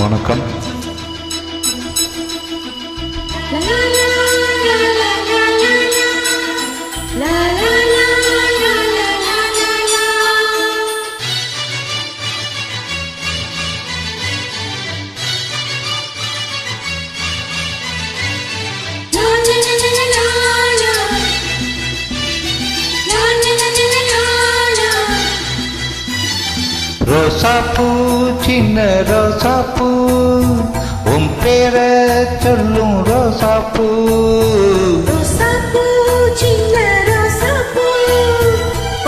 வணக்கம். ரோசாப்பூ சின்ன ரோசாப்பூ உன் பேர சொல்லும் ரோசாப்பூ. ரோசாப்பூ சின்ன ரோசாப்பூ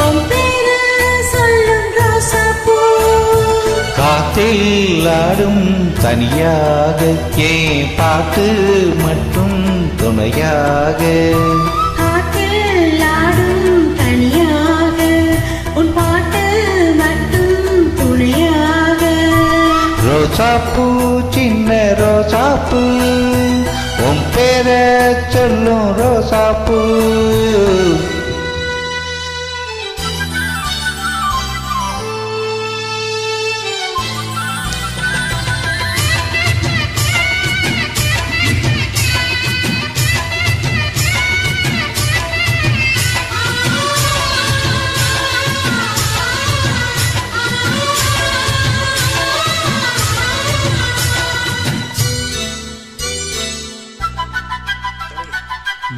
உன் பேர சொல்லும் ரோசாப்பூ. காத்தில் ஆடும் தனியாக ஏன் பாட்டு மட்டும் துணையாக. காத்தில் ஆடும் தனியாக உன் பாட்டு ரோசாப்பூ சின்ன ரோசாப்பூ உன் பேர சொல்லும் ரோசாப்பூ.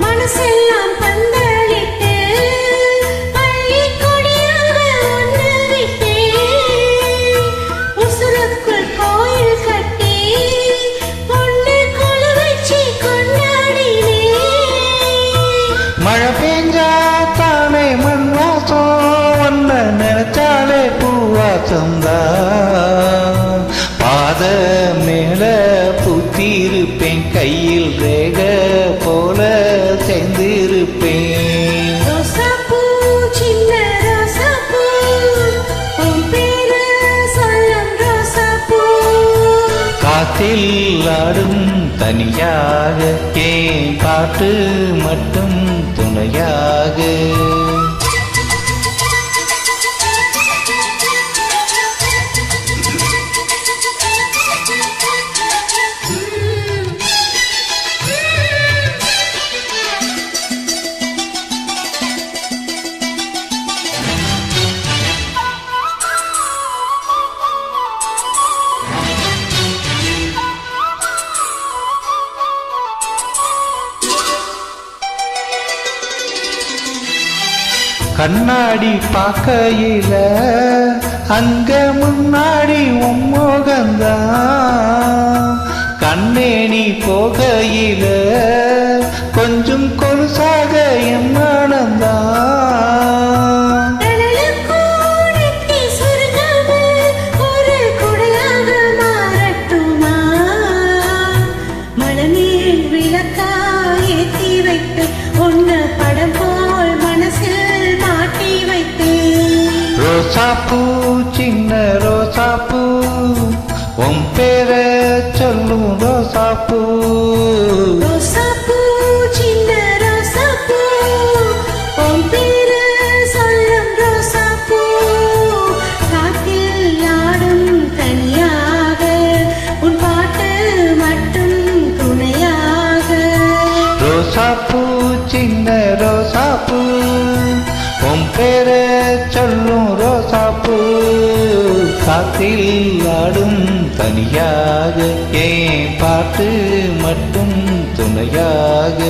மனசெல்லாம் பந்தலிட்டு பள்ளி கொடியாக ஒன்று விட்டு உசுருக்குள் கோயில் கட்டி பொண்ணு கொழு வச்சு கொண்டாடினே. மழை பெஞ்சா தானே மண் வாசம் ஒன்ன நினைச்சாலே பூவாசம்தான். பாத மேல புத்திருப்பேன் கையில் ரேக போல சேர்ந்திருப்பேன். ரோசாப்பூ சின்ன ரோசாப்பூ உன் பேர சொல்லும் ரோசாப்பூ. காத்தில் ஆடும் தனியாக ஏன் பாட்டு மட்டும் துணையாக. கண்ணாடி பார்க்கையில அங்க முன்னாடி உம்மோகந்தான். கண்ணேணி போகையில கொஞ்சம் கொலுசாக எம்மானந்தான். ஒரு குடையாக மாறட்டுமா மனநீர் விளக்கா ஏற்றி வைத்து ஒன்ன படம் போல் மனசில் மாட்டி வைத்து. ரோசாப்பூ சின்ன ரோசாப்பூ உன் பேர சொல்லும் ரோசாப்பூ. ரோசாப்பூ சின்ன ரோசாப்பூ உன் பேர சொல்லும் ரோசாப்பூ. காத்தில் ஆடும் தனியாக உன் பாட்டு மட்டும் துணையாக. ரோசாப்பூ சின்ன ரோசாப்பூ உன் பேர சொல்லும் ரோசாப்பூ. காத்தில் ஆடும் தனியாக ஏன் பாட்டு மட்டும் துணையாக.